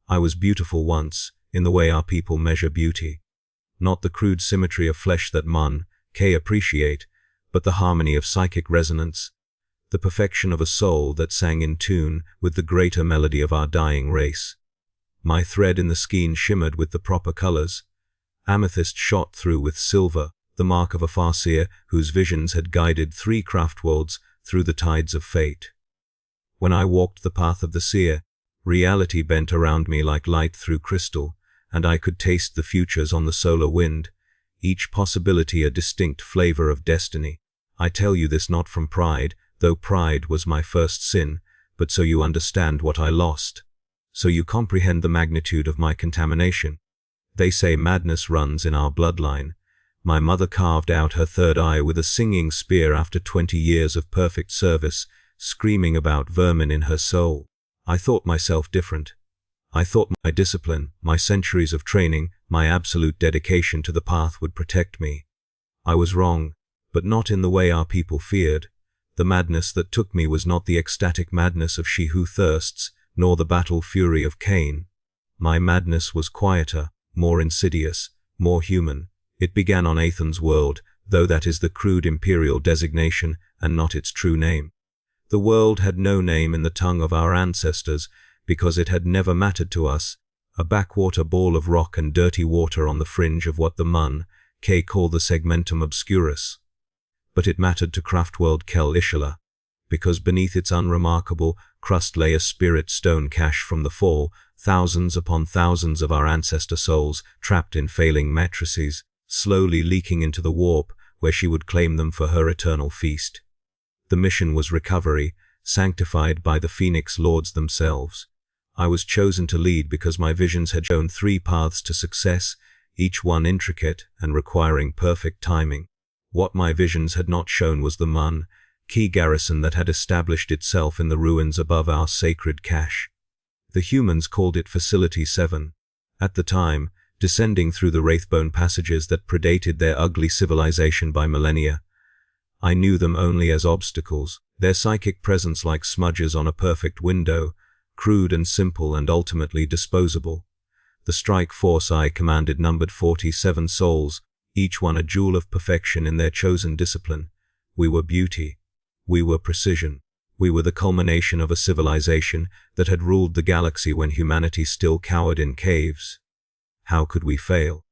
I was beautiful once, in the way our people measure beauty. Not the crude symmetry of flesh that Man-K appreciate, but the harmony of psychic resonance, the perfection of a soul that sang in tune with the greater melody of our dying race. My thread in the skein shimmered with the proper colors. Amethyst shot through with silver, the mark of a farseer whose visions had guided 3 craftworlds through the tides of fate. When I walked the path of the seer, reality bent around me like light through crystal, and I could taste the futures on the solar wind, each possibility a distinct flavor of destiny. I tell you this not from pride, though pride was my first sin, but so you understand what I lost. So you comprehend the magnitude of my contamination. They say madness runs in our bloodline. My mother carved out her third eye with a singing spear after 20 years of perfect service, screaming about vermin in her soul. I thought myself different. I thought my discipline, my centuries of training, my absolute dedication to the path would protect me. I was wrong, but not in the way our people feared. The madness that took me was not the ecstatic madness of she who thirsts, nor the battle fury of Cain. My madness was quieter, more insidious, more human. It began on Aethan's world, though that is the crude imperial designation and not its true name. The world had no name in the tongue of our ancestors, because it had never mattered to us, a backwater ball of rock and dirty water on the fringe of what the Man-K call the segmentum obscurus. But it mattered to craftworld Kel-Ishla, because beneath its unremarkable crust lay a spirit stone cache from the fall, thousands upon thousands of our ancestor souls trapped in failing matrices, slowly leaking into the warp where she would claim them for her eternal feast. The mission was recovery, sanctified by the Phoenix Lords themselves. I was chosen to lead because my visions had shown 3 paths to success, each one intricate and requiring perfect timing. What my visions had not shown was the Man-K garrison that had established itself in the ruins above our sacred cache. The humans called it Facility 7. At the time, descending through the wraithbone passages that predated their ugly civilization by millennia, I knew them only as obstacles, their psychic presence like smudges on a perfect window, crude and simple and ultimately disposable. The strike force I commanded numbered 47 souls, each one a jewel of perfection in their chosen discipline. We were beauty. We were precision. We were the culmination of a civilization that had ruled the galaxy when humanity still cowered in caves. How could we fail?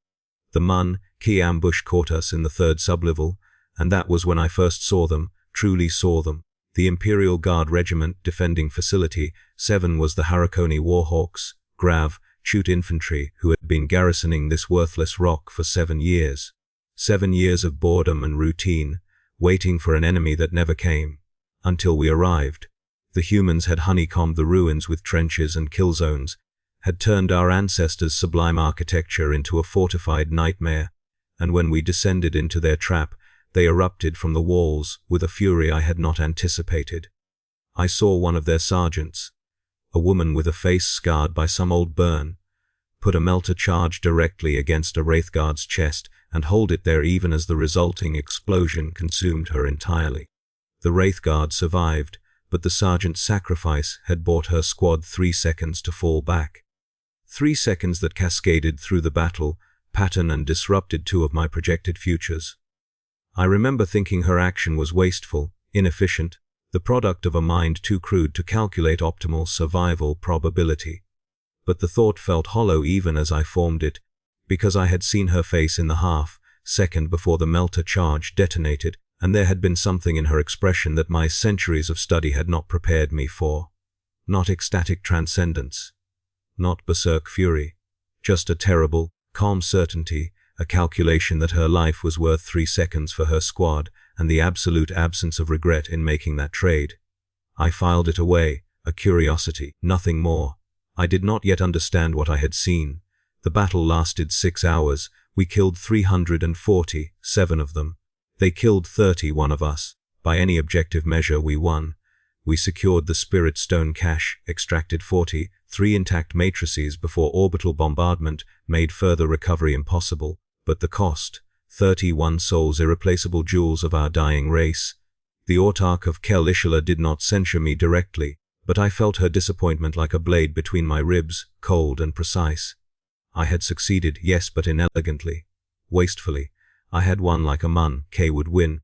The Man-K ambush caught us in the 3rd sublevel, and that was when I first saw them, truly saw them. The Imperial Guard Regiment defending Facility 7 was the Harakoni Warhawks, Chute infantry who had been garrisoning this worthless rock for 7 years. 7 years of boredom and routine, waiting for an enemy that never came. Until we arrived. The humans had honeycombed the ruins with trenches and kill zones, had turned our ancestors' sublime architecture into a fortified nightmare, and when we descended into their trap, they erupted from the walls with a fury I had not anticipated. I saw one of their sergeants, a woman with a face scarred by some old burn, put a melter charge directly against a Wraithguard's chest and hold it there even as the resulting explosion consumed her entirely. The Wraithguard survived, but the sergeant's sacrifice had bought her squad 3 seconds to fall back. 3 seconds that cascaded through the battle pattern and disrupted 2 of my projected futures. I remember thinking her action was wasteful, inefficient, the product of a mind too crude to calculate optimal survival probability. But the thought felt hollow even as I formed it, because I had seen her face in the half-second before the melter charge detonated, and there had been something in her expression that my centuries of study had not prepared me for. Not ecstatic transcendence. Not berserk fury. Just a terrible, calm certainty, a calculation that her life was worth 3 seconds for her squad, and the absolute absence of regret in making that trade. I filed it away, a curiosity, nothing more. I did not yet understand what I had seen. The battle lasted 6 hours. We killed 347 of them. They killed 31 of us. By any objective measure, we won. We secured the Spirit Stone cache, extracted 43 intact matrices before orbital bombardment made further recovery impossible. But the cost, 31 souls, irreplaceable jewels of our dying race. The Autarch of Kel-Ishla did not censure me directly, But I felt her disappointment like a blade between my ribs, cold and precise. I had succeeded, yes, but inelegantly, wastefully. I had won like a man, K would win,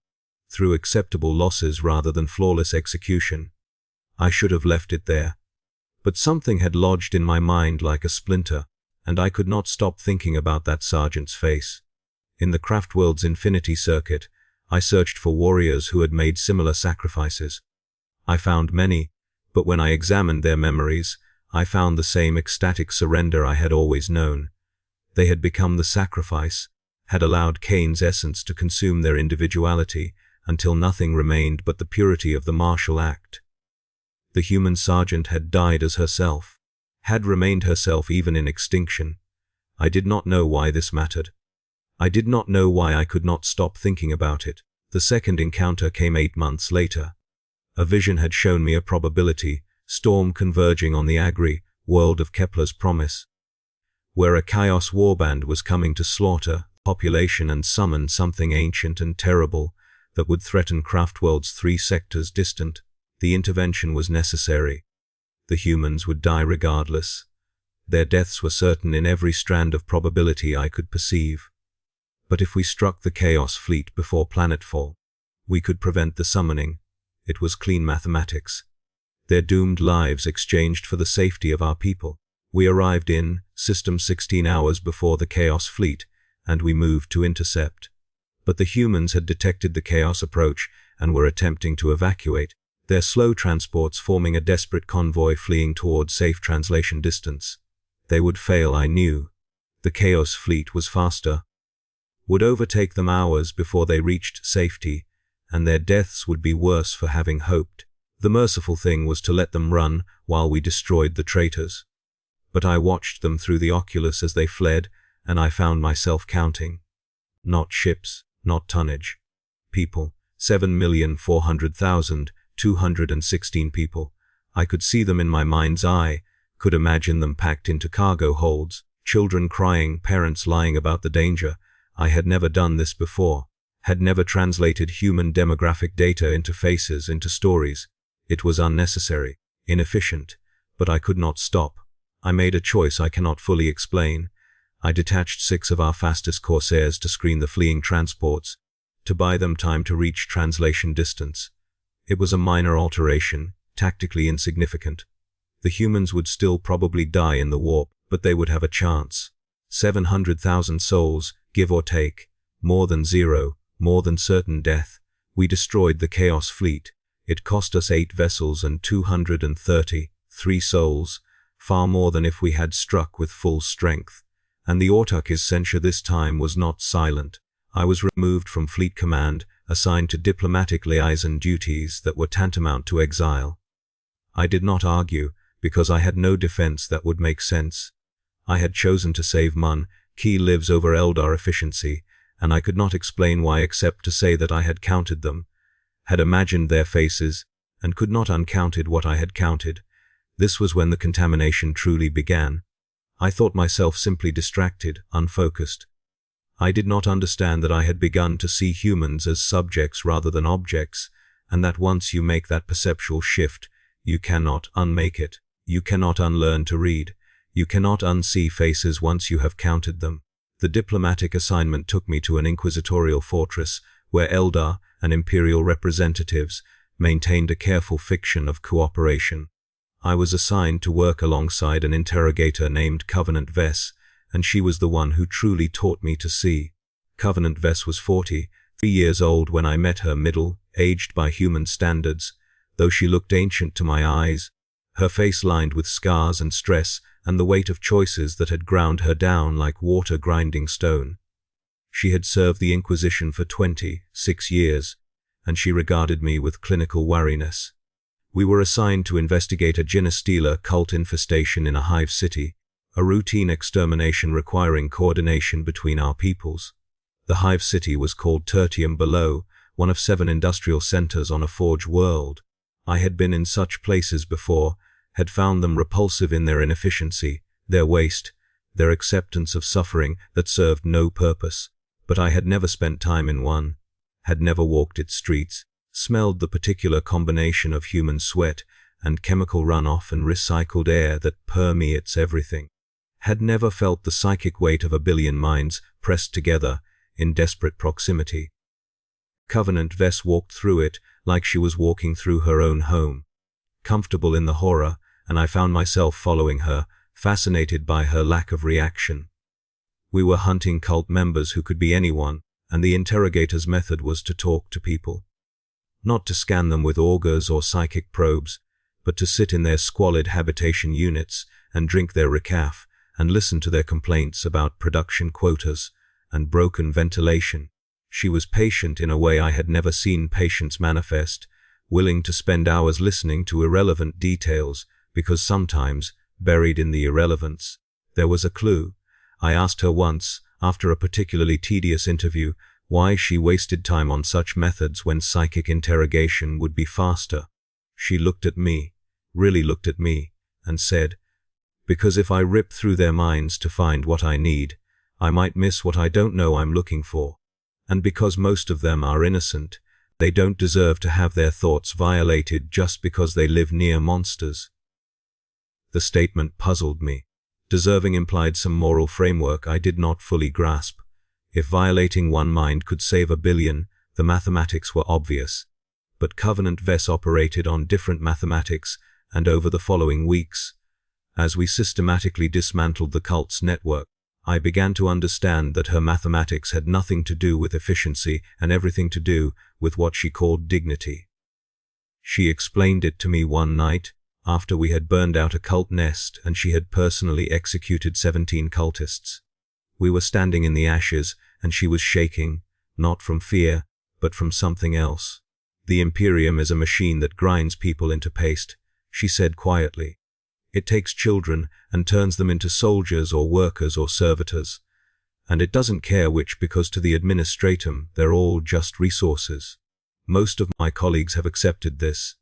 through acceptable losses rather than flawless execution. I should have left it there. But something had lodged in my mind like a splinter, and I could not stop thinking about that sergeant's face. In the Craftworld's infinity circuit, I searched for warriors who had made similar sacrifices. I found many, but when I examined their memories, I found the same ecstatic surrender I had always known. They had become the sacrifice, had allowed Cain's essence to consume their individuality until nothing remained but the purity of the martial act. The human sergeant had died as herself, had remained herself even in extinction. I did not know why this mattered. I did not know why I could not stop thinking about it. The second encounter came 8 months later. A vision had shown me a probability, storm converging on the Agri, world of Kepler's promise, where a chaos warband was coming to slaughter population and summon something ancient and terrible that would threaten Craftworld's 3 sectors distant. The intervention was necessary. The humans would die regardless. Their deaths were certain in every strand of probability I could perceive. But if we struck the Chaos Fleet before planetfall, we could prevent the summoning. It was clean mathematics. Their doomed lives exchanged for the safety of our people. We arrived in System 16 hours before the Chaos Fleet, and we moved to intercept. But the humans had detected the Chaos approach and were attempting to evacuate, their slow transports forming a desperate convoy fleeing toward safe translation distance. They would fail, I knew. The Chaos Fleet was faster, would overtake them hours before they reached safety, and their deaths would be worse for having hoped. The merciful thing was to let them run while we destroyed the traitors. But I watched them through the oculus as they fled, and I found myself counting. Not ships, not tonnage. People. 7,400,216 people. I could see them in my mind's eye, could imagine them packed into cargo holds, children crying, parents lying about the danger. I had never done this before, had never translated human demographic data into faces, into stories. It was unnecessary, inefficient, but I could not stop. I made a choice I cannot fully explain. I detached 6 of our fastest corsairs to screen the fleeing transports, to buy them time to reach translation distance. It was a minor alteration, tactically insignificant. The humans would still probably die in the warp, but they would have a chance. 700,000 souls, give or take, more than zero, more than certain death. We destroyed the Chaos Fleet. It cost us 8 vessels and 233 souls, far more than if we had struck with full strength. And the Autark's censure this time was not silent. I was removed from fleet command, assigned to diplomatic liaison duties that were tantamount to exile. I did not argue, because I had no defense that would make sense. I had chosen to save Mun. Key lives over Eldar efficiency, and I could not explain why except to say that I had counted them, had imagined their faces, and could not uncounted what I had counted. This was when the contamination truly began. I thought myself simply distracted, unfocused. I did not understand that I had begun to see humans as subjects rather than objects, and that once you make that perceptual shift, you cannot unmake it. You cannot unlearn to read. You cannot unsee faces once you have counted them. The diplomatic assignment took me to an inquisitorial fortress where Eldar and Imperial representatives maintained a careful fiction of cooperation. I was assigned to work alongside an interrogator named Covenant Vess, and she was the one who truly taught me to see. Covenant Vess was 43 years old when I met her, middle-aged by human standards, though she looked ancient to my eyes, her face lined with scars and stress and the weight of choices that had ground her down like water grinding stone. She had served the Inquisition for 26 years, and she regarded me with clinical wariness. We were assigned to investigate a Genestealer cult infestation in a hive city, a routine extermination requiring coordination between our peoples. The hive city was called Tertium Below, one of 7 industrial centers on a forge world. I had been in such places before, had found them repulsive in their inefficiency, their waste, their acceptance of suffering that served no purpose. But I had never spent time in one, had never walked its streets, smelled the particular combination of human sweat and chemical runoff and recycled air that permeates everything. Had never felt the psychic weight of a billion minds pressed together in desperate proximity. Covenant Vess walked through it like she was walking through her own home, comfortable in the horror, and I found myself following her, fascinated by her lack of reaction. We were hunting cult members who could be anyone, and the interrogator's method was to talk to people. Not to scan them with augurs or psychic probes, but to sit in their squalid habitation units and drink their recaf and listen to their complaints about production quotas and broken ventilation. She was patient in a way I had never seen patience manifest, willing to spend hours listening to irrelevant details, because sometimes, buried in the irrelevance, there was a clue. I asked her once, after a particularly tedious interview, why she wasted time on such methods when psychic interrogation would be faster. She looked at me, really looked at me, and said, "Because if I rip through their minds to find what I need, I might miss what I don't know I'm looking for. And because most of them are innocent, they don't deserve to have their thoughts violated just because they live near monsters." The statement puzzled me. Deserving implied some moral framework I did not fully grasp. If violating one mind could save a billion, the mathematics were obvious. But Covenant Vess operated on different mathematics, and over the following weeks, as we systematically dismantled the cult's network, I began to understand that her mathematics had nothing to do with efficiency and everything to do with what she called dignity. She explained it to me one night, after we had burned out a cult nest and she had personally executed 17 cultists. We were standing in the ashes, and she was shaking, not from fear, but from something else. "The Imperium is a machine that grinds people into paste," she said quietly. "It takes children and turns them into soldiers or workers or servitors. And it doesn't care which, because to the administratum they're all just resources. Most of my colleagues have accepted this,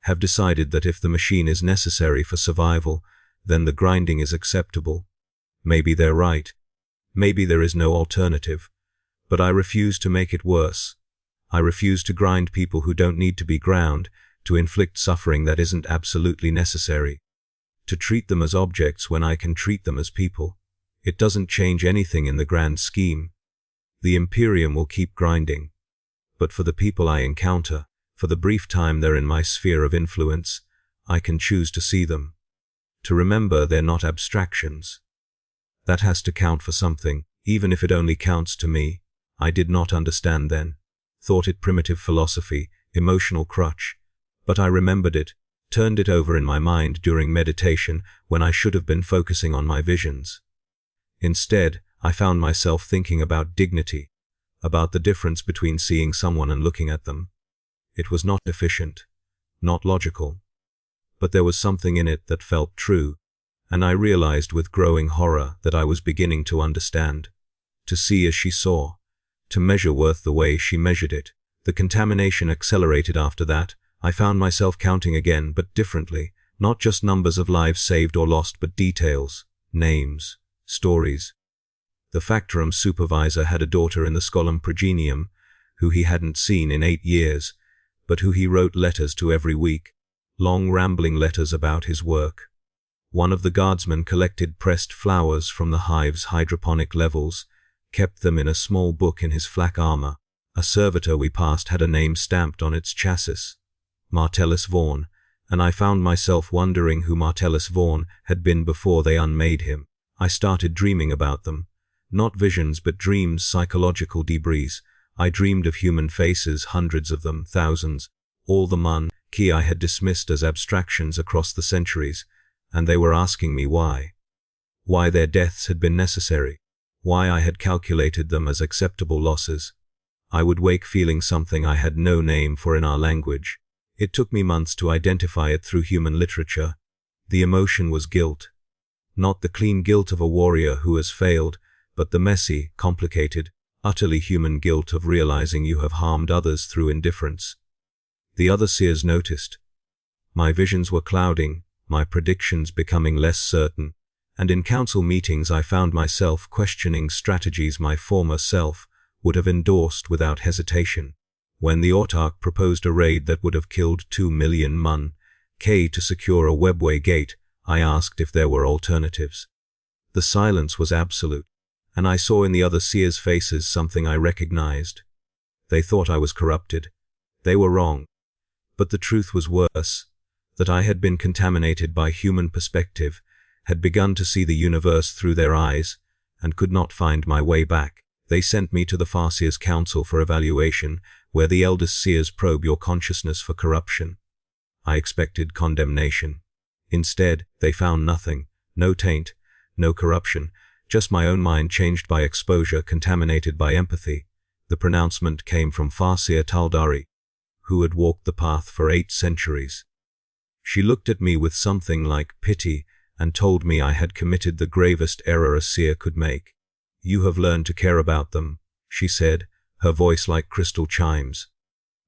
have decided that if the machine is necessary for survival, then the grinding is acceptable. Maybe they're right. Maybe there is no alternative. But I refuse to make it worse. I refuse to grind people who don't need to be ground, to inflict suffering that isn't absolutely necessary. To treat them as objects when I can treat them as people. It doesn't change anything in the grand scheme. The Imperium will keep grinding. But for the people I encounter, for the brief time they're in my sphere of influence, I can choose to see them. To remember they're not abstractions. That has to count for something, even if it only counts to me. I did not understand then. Thought it primitive philosophy, emotional crutch. But I remembered it, turned it over in my mind during meditation when I should have been focusing on my visions. Instead, I found myself thinking about dignity, about the difference between seeing someone and looking at them. It was not efficient, not logical. But there was something in it that felt true, and I realized with growing horror that I was beginning to understand, to see as she saw, to measure worth the way she measured it. The contamination accelerated after that. I found myself counting again, but differently, not just numbers of lives saved or lost, but details, names, stories. The Factorum supervisor had a daughter in the Scolum Progenium, who he hadn't seen in 8 years, but who he wrote letters to every week, long rambling letters about his work. One of the guardsmen collected pressed flowers from the hive's hydroponic levels, kept them in a small book in his flak armor. A servitor we passed had a name stamped on its chassis, Martellus Vaughan, and I found myself wondering who Martellus Vaughan had been before they unmade him. I started dreaming about them. Not visions, but dreams, psychological debris. I dreamed of human faces, hundreds of them, thousands, all the key I had dismissed as abstractions across the centuries, and they were asking me why. Why their deaths had been necessary. Why I had calculated them as acceptable losses. I would wake feeling something I had no name for in our language. It took me months to identify it through human literature. The emotion was guilt. Not the clean guilt of a warrior who has failed, but the messy, complicated, utterly human guilt of realizing you have harmed others through indifference. The other seers noticed. My visions were clouding, my predictions becoming less certain, and in council meetings I found myself questioning strategies my former self would have endorsed without hesitation. When the autarch proposed a raid that would have killed 2 million K to secure a webway gate, I asked if there were alternatives. The silence was absolute, and I saw in the other seers' faces something I recognized. They thought I was corrupted. They were wrong. But the truth was worse, that I had been contaminated by human perspective, had begun to see the universe through their eyes, and could not find my way back. They sent me to the Farseers' Council for evaluation, where the eldest seers probe your consciousness for corruption. I expected condemnation. Instead, they found nothing, no taint, no corruption, just my own mind changed by exposure, contaminated by empathy. The pronouncement came from Farseer Eldari, who had walked the path for 8 centuries. She looked at me with something like pity and told me I had committed the gravest error a seer could make. "You have learned to care about them," she said, her voice like crystal chimes.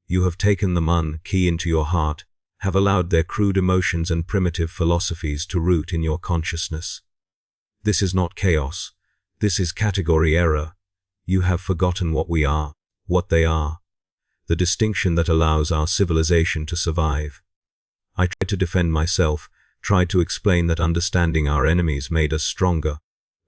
"You have taken the Mun key into your heart, have allowed their crude emotions and primitive philosophies to root in your consciousness. This is not chaos. This is category error. You have forgotten what we are, what they are. The distinction that allows our civilization to survive." I tried to defend myself, tried to explain that understanding our enemies made us stronger.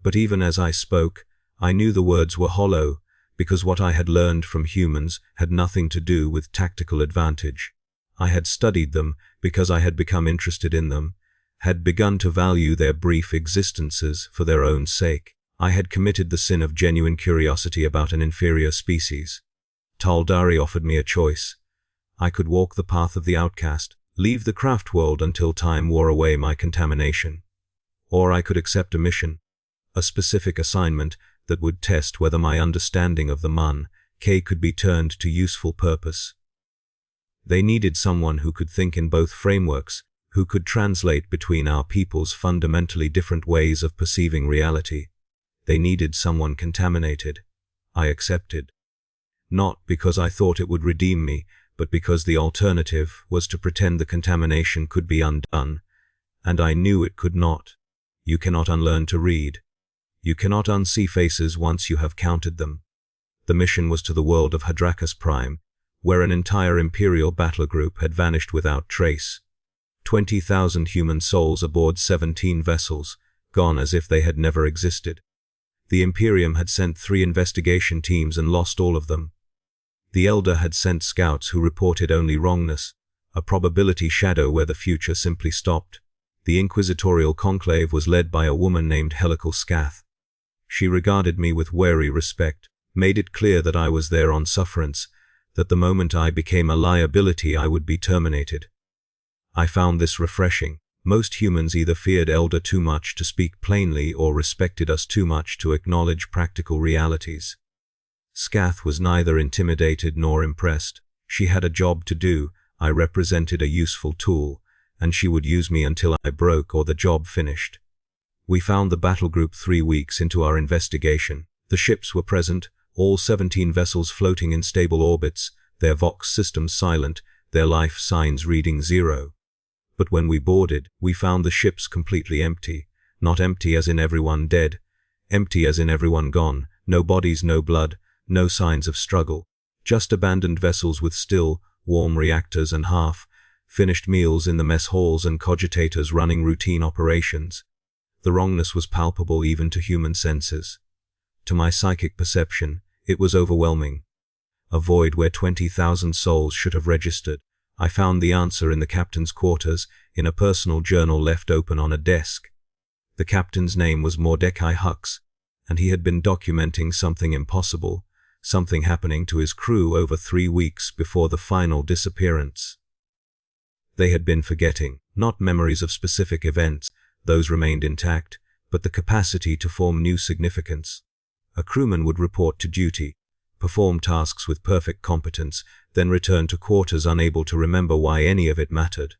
But even as I spoke, I knew the words were hollow, because what I had learned from humans had nothing to do with tactical advantage. I had studied them because I had become interested in them, had begun to value their brief existences for their own sake. I had committed the sin of genuine curiosity about an inferior species. Eldari offered me a choice. I could walk the path of the outcast, leave the craft world until time wore away my contamination. Or I could accept a mission, a specific assignment that would test whether my understanding of the Mun K could be turned to useful purpose. They needed someone who could think in both frameworks, who could translate between our people's fundamentally different ways of perceiving reality. They needed someone contaminated. I accepted. Not because I thought it would redeem me, but because the alternative was to pretend the contamination could be undone, and I knew it could not. You cannot unlearn to read. You cannot unsee faces once you have counted them. The mission was to the world of Hadrakas Prime, where an entire Imperial battle group had vanished without trace. 20,000 human souls aboard 17 vessels, gone as if they had never existed. The Imperium had sent 3 investigation teams and lost all of them. The Eldar had sent scouts who reported only wrongness, a probability shadow where the future simply stopped. The inquisitorial conclave was led by a woman named Helical Scath. She regarded me with wary respect, made it clear that I was there on sufferance, that the moment I became a liability I would be terminated. I found this refreshing. Most humans either feared Eldar too much to speak plainly or respected us too much to acknowledge practical realities. Scath was neither intimidated nor impressed. She had a job to do, I represented a useful tool, and she would use me until I broke or the job finished. We found the battle group 3 weeks into our investigation. The ships were present, all 17 vessels floating in stable orbits, their Vox systems silent, their life signs reading 0. But when we boarded, we found the ships completely empty. Not empty as in everyone dead, empty as in everyone gone, no bodies, no blood, no signs of struggle. Just abandoned vessels with still, warm reactors and half-finished meals in the mess halls and cogitators running routine operations. The wrongness was palpable even to human senses. To my psychic perception, it was overwhelming. A void where 20,000 souls should have registered. I found the answer in the captain's quarters, in a personal journal left open on a desk. The captain's name was Mordecai Hux, and he had been documenting something impossible, something happening to his crew over 3 weeks before the final disappearance. They had been forgetting, not memories of specific events, those remained intact, but the capacity to form new significance. A crewman would report to duty, perform tasks with perfect competence, then return to quarters unable to remember why any of it mattered.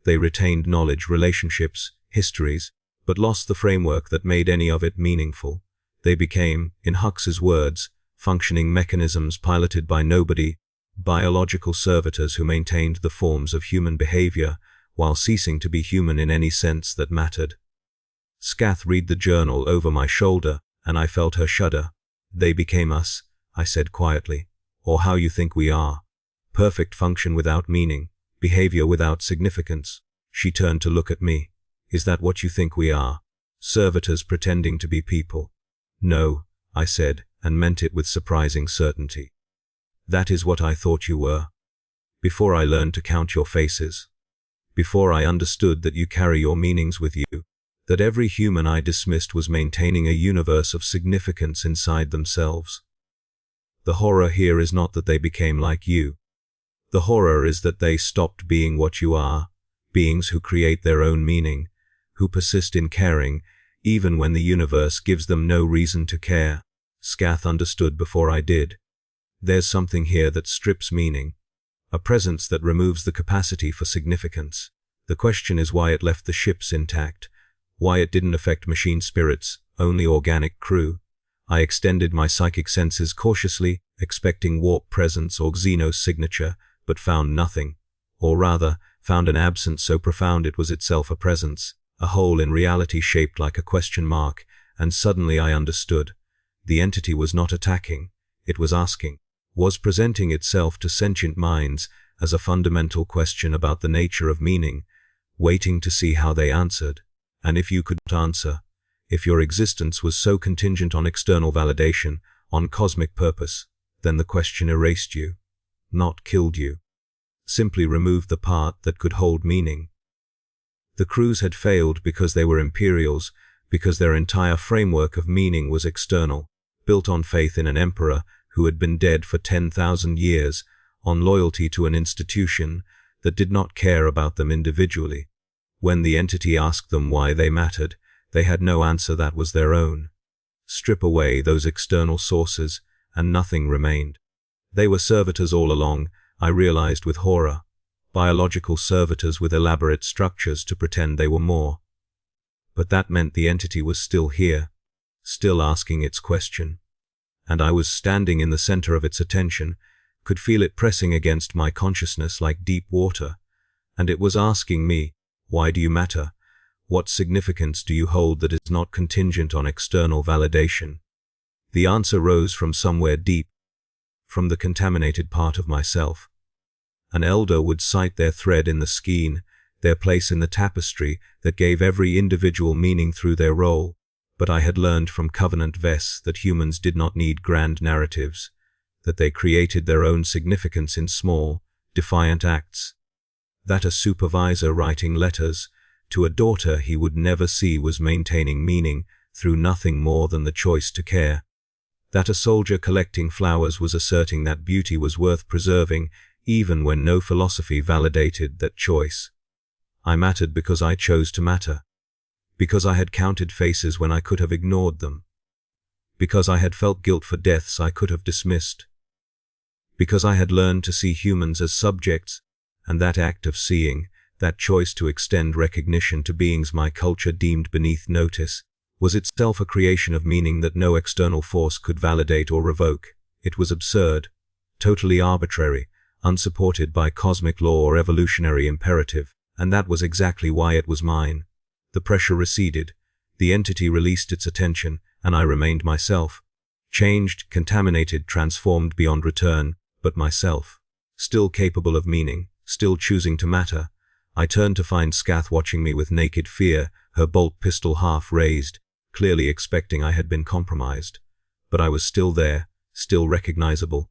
They retained knowledge, relationships, histories, but lost the framework that made any of it meaningful. They became, in Hux's words, functioning mechanisms piloted by nobody, biological servitors who maintained the forms of human behavior while ceasing to be human in any sense that mattered. Scath read the journal over my shoulder, and I felt her shudder. "They became us," I said quietly, "or how you think we are. Perfect function without meaning, behavior without significance. She turned to look at me. Is that what you think we are? Servitors pretending to be people? No, I said, and meant it with surprising certainty. That is what I thought you were. Before I learned to count your faces. Before I understood that you carry your meanings with you. That every human I dismissed was maintaining a universe of significance inside themselves. The horror here is not that they became like you. The horror is that they stopped being what you are, beings who create their own meaning, who persist in caring, even when the universe gives them no reason to care. Scath understood before I did. There's something here that strips meaning. A presence that removes the capacity for significance. The question is why it left the ships intact, why it didn't affect machine spirits, only organic crew. I extended my psychic senses cautiously, expecting warp presence or Xenos signature, but found nothing. Or rather, found an absence so profound it was itself a presence, a hole in reality shaped like a question mark, and suddenly I understood. The entity was not attacking, it was asking, was presenting itself to sentient minds as a fundamental question about the nature of meaning, waiting to see how they answered. And if you could answer, if your existence was so contingent on external validation, on cosmic purpose, then the question erased you, not killed you. Simply removed the part that could hold meaning. The crews had failed because they were Imperials, because their entire framework of meaning was external, built on faith in an emperor who had been dead for 10,000 years, on loyalty to an institution that did not care about them individually. When the entity asked them why they mattered, they had no answer that was their own. Strip away those external sources, and nothing remained. They were servitors all along, I realized with horror. Biological servitors with elaborate structures to pretend they were more. But that meant the entity was still here, still asking its question. And I was standing in the center of its attention, could feel it pressing against my consciousness like deep water. And it was asking me, why do you matter? What significance do you hold that is not contingent on external validation? The answer rose from somewhere deep, from the contaminated part of myself. An Eldar would cite their thread in the skein, their place in the tapestry that gave every individual meaning through their role. But I had learned from Covenant Ves that humans did not need grand narratives, that they created their own significance in small, defiant acts. That a supervisor writing letters to a daughter he would never see was maintaining meaning through nothing more than the choice to care. That a soldier collecting flowers was asserting that beauty was worth preserving even when no philosophy validated that choice. I mattered because I chose to matter. Because I had counted faces when I could have ignored them. Because I had felt guilt for deaths I could have dismissed. Because I had learned to see humans as subjects, and that act of seeing, that choice to extend recognition to beings my culture deemed beneath notice, was itself a creation of meaning that no external force could validate or revoke. It was absurd, totally arbitrary, unsupported by cosmic law or evolutionary imperative, and that was exactly why it was mine. The pressure receded, the entity released its attention, and I remained myself. Changed, contaminated, transformed beyond return, but myself. Still capable of meaning, still choosing to matter. I turned to find Scath watching me with naked fear, her bolt pistol half raised, clearly expecting I had been compromised. But I was still there, still recognizable.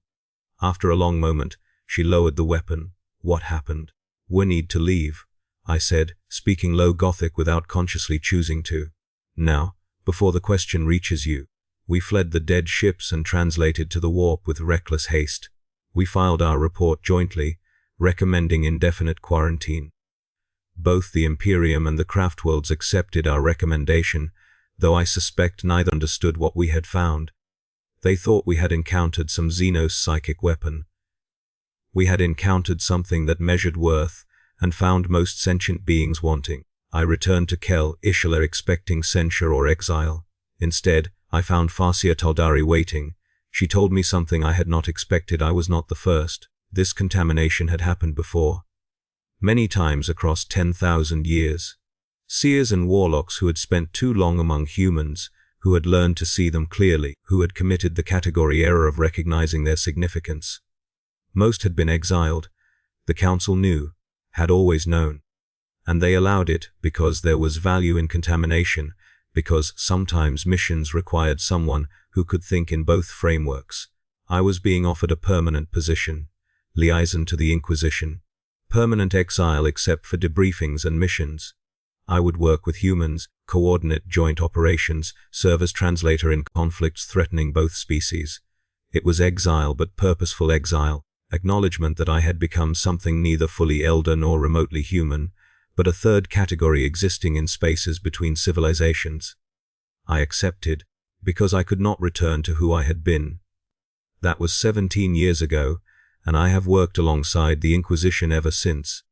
After a long moment, she lowered the weapon. What happened? We need to leave, I said, speaking low Gothic without consciously choosing to. Now, before the question reaches you. We fled the dead ships and translated to the warp with reckless haste. We filed our report jointly, recommending indefinite quarantine. Both the Imperium and the Craftworlds accepted our recommendation, though I suspect neither understood what we had found. They thought we had encountered some Xenos psychic weapon. We had encountered something that measured worth and found most sentient beings wanting. I returned to Kel Ishla expecting censure or exile. Instead, I found Farsia Eldari waiting. She told me something I had not expected. I was not the first. This contamination had happened before. Many times across 10,000 years. Seers and warlocks who had spent too long among humans, who had learned to see them clearly, who had committed the category error of recognizing their significance. Most had been exiled. The council knew. had always known. And they allowed it because there was value in contamination, because sometimes missions required someone who could think in both frameworks. I was being offered a permanent position, liaison to the Inquisition, permanent exile except for debriefings and missions. I would work with humans, coordinate joint operations, serve as translator in conflicts threatening both species. It was exile, but purposeful exile, acknowledgement that I had become something neither fully Eldar nor remotely human, but a third category existing in spaces between civilizations. I accepted, because I could not return to who I had been. That was 17 years ago, and I have worked alongside the Inquisition ever since.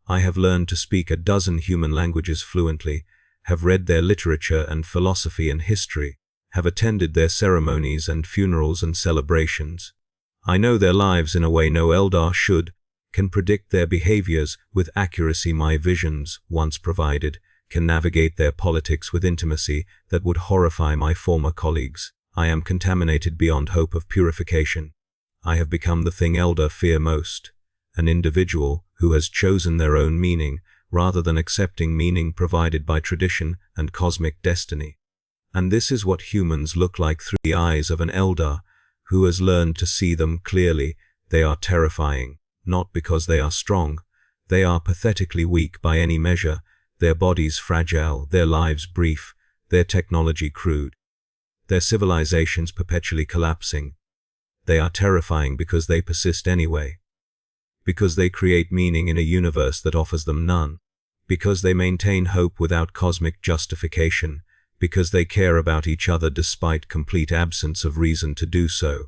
I have learned to speak a dozen human languages fluently, have read their literature and philosophy and history, have attended their ceremonies and funerals and celebrations. I know their lives in a way no Eldar should, can predict their behaviors with accuracy my visions, once provided, can navigate their politics with intimacy that would horrify my former colleagues. I am contaminated beyond hope of purification. I have become the thing Eldar fear most, an individual who has chosen their own meaning rather than accepting meaning provided by tradition and cosmic destiny. And this is what humans look like through the eyes of an Eldar who has learned to see them clearly. They are terrifying. Not because they are strong. They are pathetically weak by any measure, their bodies fragile, their lives brief, their technology crude, their civilizations perpetually collapsing. They are terrifying because they persist anyway. Because they create meaning in a universe that offers them none. Because they maintain hope without cosmic justification. Because they care about each other despite complete absence of reason to do so.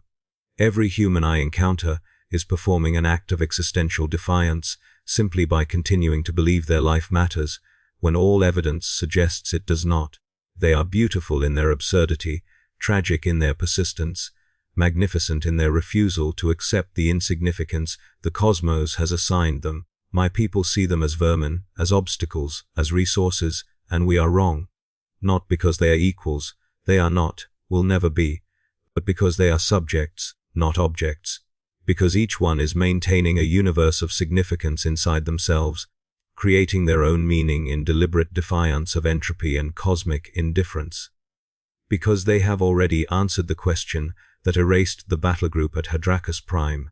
Every human I encounter is performing an act of existential defiance simply by continuing to believe their life matters, when all evidence suggests it does not. They are beautiful in their absurdity, tragic in their persistence, magnificent in their refusal to accept the insignificance the cosmos has assigned them. My people see them as vermin, as obstacles, as resources, and we are wrong. Not because they are equals, they are not, will never be, but because they are subjects, not objects. Because each one is maintaining a universe of significance inside themselves, creating their own meaning in deliberate defiance of entropy and cosmic indifference. Because they have already answered the question that erased the battle group at Hadrakas Prime.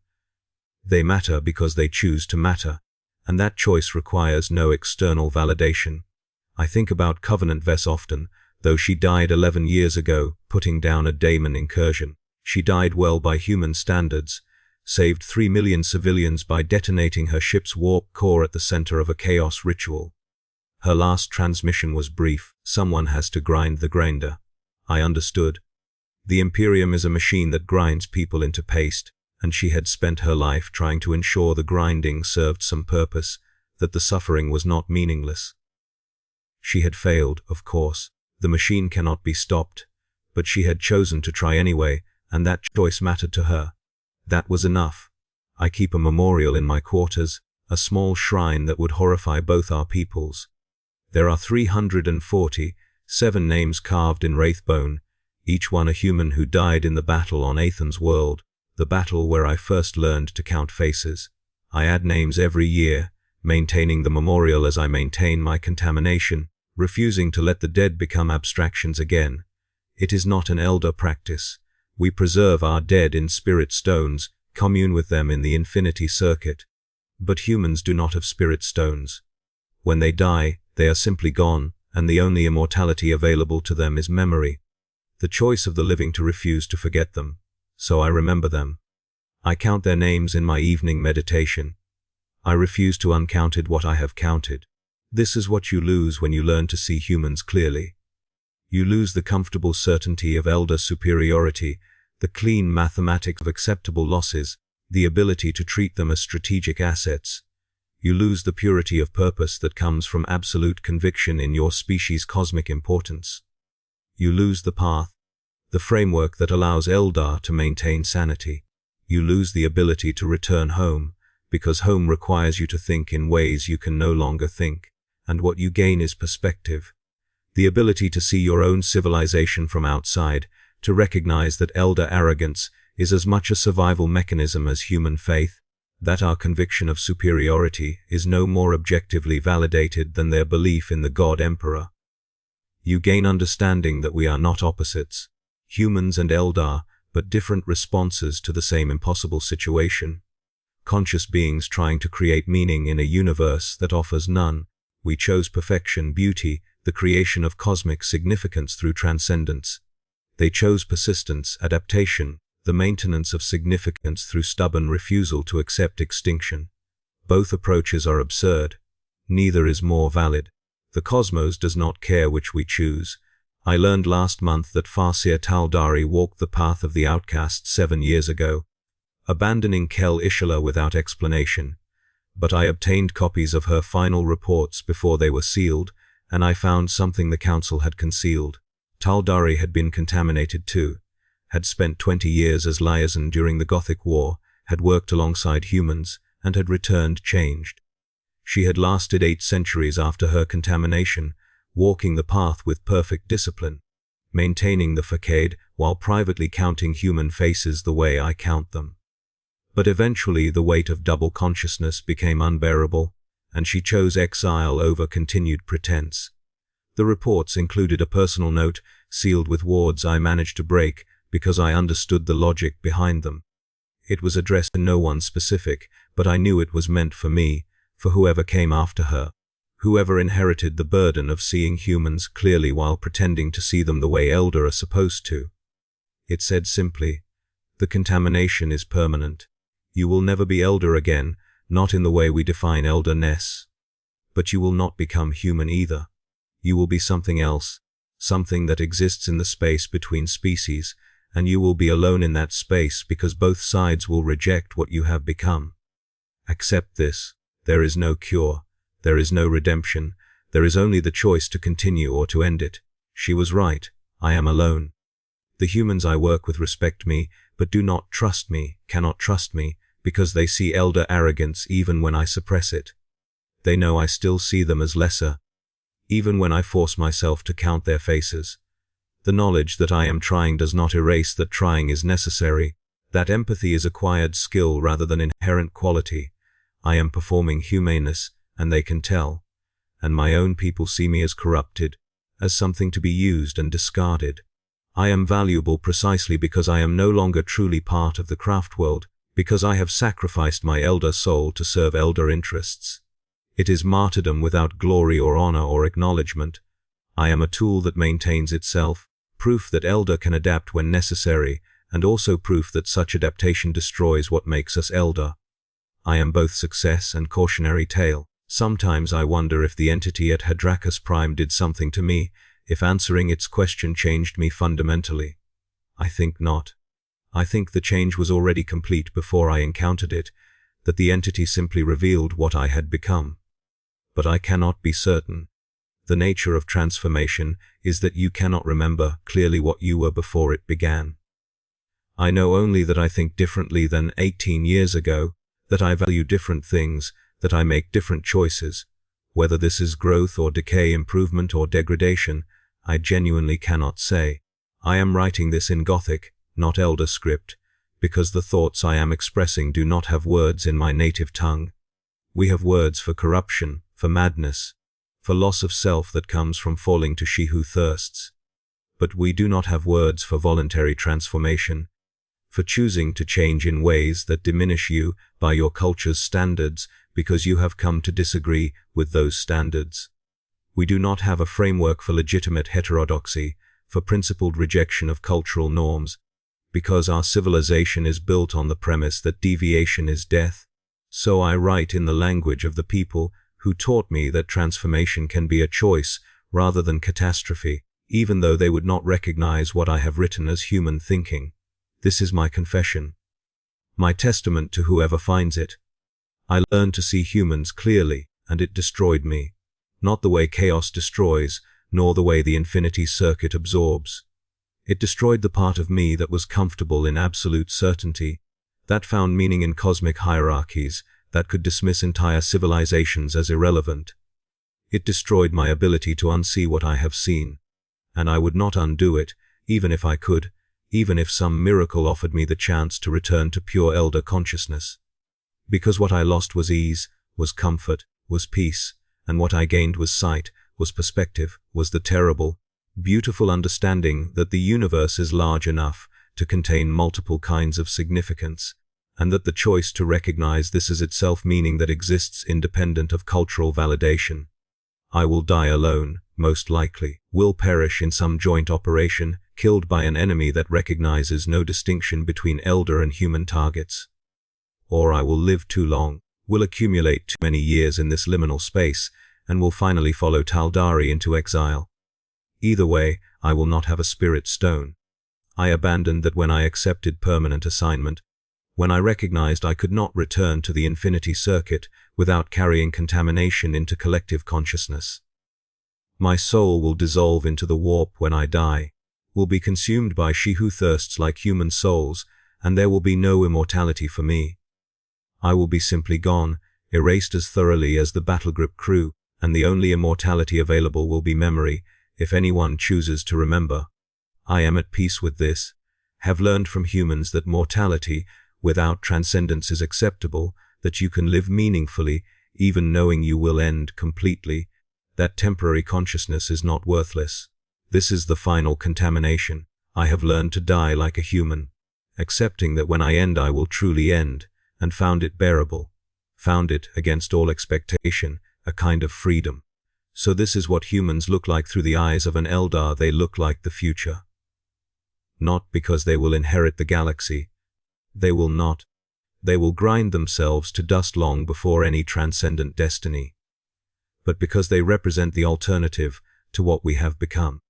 They matter because they choose to matter, and that choice requires no external validation. I think about Covenant Vess often, though she died 11 years ago, putting down a Daemon incursion. She died well by human standards, saved 3 million civilians by detonating her ship's warp core at the center of a chaos ritual. Her last transmission was brief: someone has to grind the grinder. I understood. The Imperium is a machine that grinds people into paste, and she had spent her life trying to ensure the grinding served some purpose, that the suffering was not meaningless. She had failed, of course. The machine cannot be stopped, but she had chosen to try anyway, and that choice mattered to her. That was enough. I keep a memorial in my quarters, a small shrine that would horrify both our peoples. There are 347 names carved in wraithbone, each one a human who died in the battle on Aethan's world, the battle where I first learned to count faces. I add names every year, maintaining the memorial as I maintain my contamination, refusing to let the dead become abstractions again. It is not an Eldar practice. We preserve our dead in spirit stones, commune with them in the infinity circuit. But humans do not have spirit stones. When they die, they are simply gone, and the only immortality available to them is memory. The choice of the living to refuse to forget them. So I remember them. I count their names in my evening meditation. I refuse to uncount what I have counted. This is what you lose when you learn to see humans clearly. You lose the comfortable certainty of Eldar superiority, the clean mathematics of acceptable losses, the ability to treat them as strategic assets. You lose the purity of purpose that comes from absolute conviction in your species' cosmic importance. You lose the path, the framework that allows Eldar to maintain sanity. You lose the ability to return home, because home requires you to think in ways you can no longer think, and what you gain is perspective. The ability to see your own civilization from outside, to recognize that Eldar arrogance is as much a survival mechanism as human faith, that our conviction of superiority is no more objectively validated than their belief in the God Emperor. You gain understanding that we are not opposites, humans and Eldar, but different responses to the same impossible situation. Conscious beings trying to create meaning in a universe that offers none. We chose perfection, beauty, the creation of cosmic significance through transcendence. They chose persistence, adaptation, the maintenance of significance through stubborn refusal to accept extinction. Both approaches are absurd. Neither is more valid. The cosmos does not care which we choose. I learned last month that Farseer Aeldari walked the path of the outcast 7 years ago, abandoning Kel Ishla without explanation. But I obtained copies of her final reports before they were sealed, and I found something the Council had concealed. Aeldari had been contaminated too, had spent 20 years as liaison during the Gothic War, had worked alongside humans, and had returned changed. She had lasted 8 centuries after her contamination, walking the path with perfect discipline, maintaining the facade while privately counting human faces the way I count them. But eventually the weight of double consciousness became unbearable, and she chose exile over continued pretense. The reports included a personal note, sealed with wards I managed to break because I understood the logic behind them. It was addressed to no one specific, but I knew it was meant for me, for whoever came after her, whoever inherited the burden of seeing humans clearly while pretending to see them the way Eldar are supposed to. It said simply, "The contamination is permanent. You will never be Eldar again, not in the way we define Eldarness. But you will not become human either. You will be something else, something that exists in the space between species, and you will be alone in that space because both sides will reject what you have become. Accept this. There is no cure. There is no redemption. There is only the choice to continue or to end it." She was right. I am alone. The humans I work with respect me, but do not trust me, cannot trust me, because they see Eldar arrogance even when I suppress it. They know I still see them as lesser, even when I force myself to count their faces. The knowledge that I am trying does not erase that trying is necessary, that empathy is acquired skill rather than inherent quality. I am performing humaneness, and they can tell. And my own people see me as corrupted, as something to be used and discarded. I am valuable precisely because I am no longer truly part of the craft world, because I have sacrificed my Eldar soul to serve Eldar interests. It is martyrdom without glory or honor or acknowledgement. I am a tool that maintains itself, proof that Eldar can adapt when necessary, and also proof that such adaptation destroys what makes us Eldar. I am both success and cautionary tale. Sometimes I wonder if the entity at Hadrakas Prime did something to me, if answering its question changed me fundamentally. I think not. I think the change was already complete before I encountered it, that the entity simply revealed what I had become. But I cannot be certain. The nature of transformation is that you cannot remember clearly what you were before it began. I know only that I think differently than 18 years ago, that I value different things, that I make different choices. Whether this is growth or decay, improvement or degradation, I genuinely cannot say. I am writing this in Gothic, not Eldar script, because the thoughts I am expressing do not have words in my native tongue. We have words for corruption, for madness, for loss of self that comes from falling to she who thirsts. But we do not have words for voluntary transformation, for choosing to change in ways that diminish you by your culture's standards because you have come to disagree with those standards. We do not have a framework for legitimate heterodoxy, for principled rejection of cultural norms, because our civilization is built on the premise that deviation is death. So I write in the language of the people who taught me that transformation can be a choice rather than catastrophe, even though they would not recognize what I have written as human thinking. This is my confession, my testament to whoever finds it. I learned to see humans clearly, and it destroyed me. Not the way chaos destroys, nor the way the infinity circuit absorbs. It destroyed the part of me that was comfortable in absolute certainty, that found meaning in cosmic hierarchies, that could dismiss entire civilizations as irrelevant. It destroyed my ability to unsee what I have seen, and I would not undo it, even if I could, even if some miracle offered me the chance to return to pure Eldar consciousness. Because what I lost was ease, was comfort, was peace, and what I gained was sight, was perspective, was the terrible, beautiful understanding that the universe is large enough to contain multiple kinds of significance, and that the choice to recognize this is itself meaning that exists independent of cultural validation. I will die alone, most likely, will perish in some joint operation, killed by an enemy that recognizes no distinction between Eldar and human targets. Or I will live too long, will accumulate too many years in this liminal space, and will finally follow Aeldari into exile. Either way, I will not have a spirit stone. I abandoned that when I accepted permanent assignment, when I recognized I could not return to the infinity circuit without carrying contamination into collective consciousness. My soul will dissolve into the warp when I die, will be consumed by she who thirsts like human souls, and there will be no immortality for me. I will be simply gone, erased as thoroughly as the battlegrip crew, and the only immortality available will be memory, if anyone chooses to remember. I am at peace with this, have learned from humans that mortality without transcendence is acceptable, that you can live meaningfully, even knowing you will end completely, that temporary consciousness is not worthless. This is the final contamination. I have learned to die like a human, accepting that when I end I will truly end, and found it bearable, found it, against all expectation, a kind of freedom. So this is what humans look like through the eyes of an Eldar. They look like the future. Not because they will inherit the galaxy. They will not. They will grind themselves to dust long before any transcendent destiny. But because they represent the alternative to what we have become.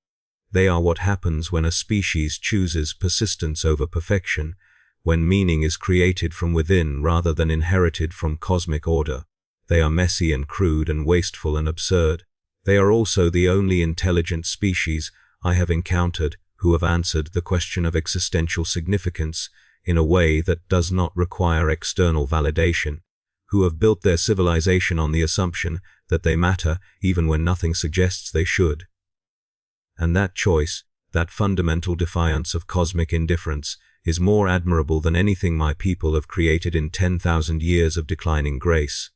They are what happens when a species chooses persistence over perfection, when meaning is created from within rather than inherited from cosmic order. They are messy and crude and wasteful and absurd. They are also the only intelligent species I have encountered who have answered the question of existential significance in a way that does not require external validation, who have built their civilization on the assumption that they matter even when nothing suggests they should. And that choice, that fundamental defiance of cosmic indifference, is more admirable than anything my people have created in 10,000 years of declining grace.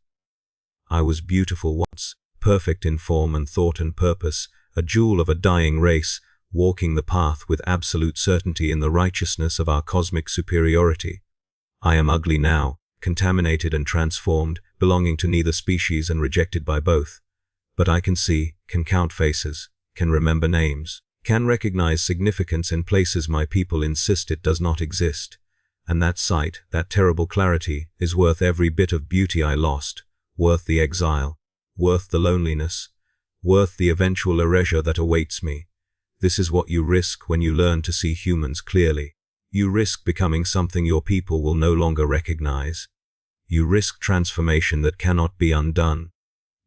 I was beautiful once, perfect in form and thought and purpose, a jewel of a dying race, walking the path with absolute certainty in the righteousness of our cosmic superiority. I am ugly now, contaminated and transformed, belonging to neither species and rejected by both. But I can see, can count faces, can remember names, can recognize significance in places my people insist it does not exist. And that sight, that terrible clarity, is worth every bit of beauty I lost, worth the exile, worth the loneliness, worth the eventual erasure that awaits me. This is what you risk when you learn to see humans clearly. You risk becoming something your people will no longer recognize. You risk transformation that cannot be undone.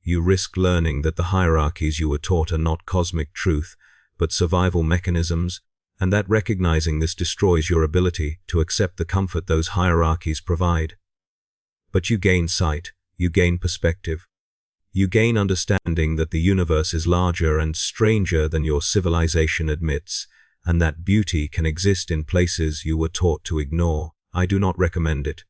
You risk learning that the hierarchies you were taught are not cosmic truth, but survival mechanisms, and that recognizing this destroys your ability to accept the comfort those hierarchies provide. But you gain sight, you gain perspective. You gain understanding that the universe is larger and stranger than your civilization admits, and that beauty can exist in places you were taught to ignore. I do not recommend it.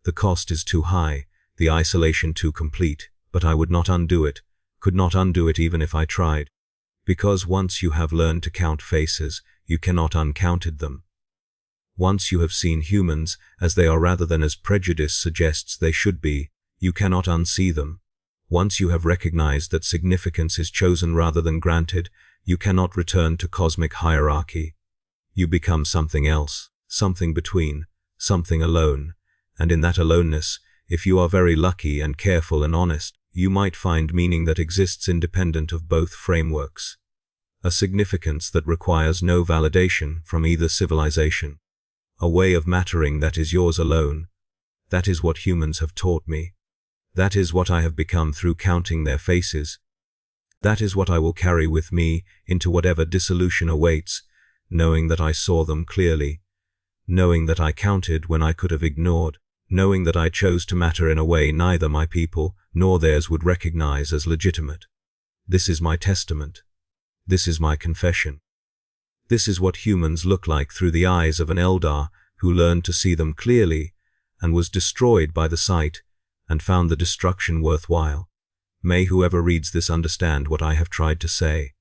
The cost is too high, the isolation too complete, but I would not undo it, could not undo it even if I tried. Because once you have learned to count faces, you cannot uncount them. Once you have seen humans as they are rather than as prejudice suggests they should be, you cannot unsee them. Once you have recognized that significance is chosen rather than granted, you cannot return to cosmic hierarchy. You become something else, something between, something alone, and in that aloneness, if you are very lucky and careful and honest, you might find meaning that exists independent of both frameworks. A significance that requires no validation from either civilization. A way of mattering that is yours alone. That is what humans have taught me. That is what I have become through counting their faces. That is what I will carry with me into whatever dissolution awaits, knowing that I saw them clearly, knowing that I counted when I could have ignored, knowing that I chose to matter in a way neither my people nor theirs would recognize as legitimate. This is my testament. This is my confession. This is what humans look like through the eyes of an Eldar who learned to see them clearly and was destroyed by the sight and found the destruction worthwhile. May whoever reads this understand what I have tried to say.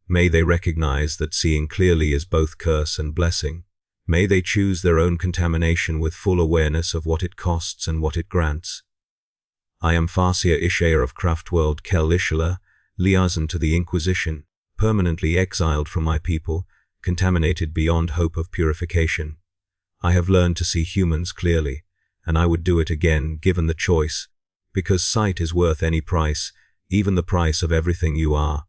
May they recognize that seeing clearly is both curse and blessing. May they choose their own contamination with full awareness of what it costs and what it grants. I am Farseer Ishair of Craftworld Kel Ishla, liaison to the Inquisition, permanently exiled from my people, contaminated beyond hope of purification. I have learned to see humans clearly, and I would do it again given the choice, because sight is worth any price, even the price of everything you are.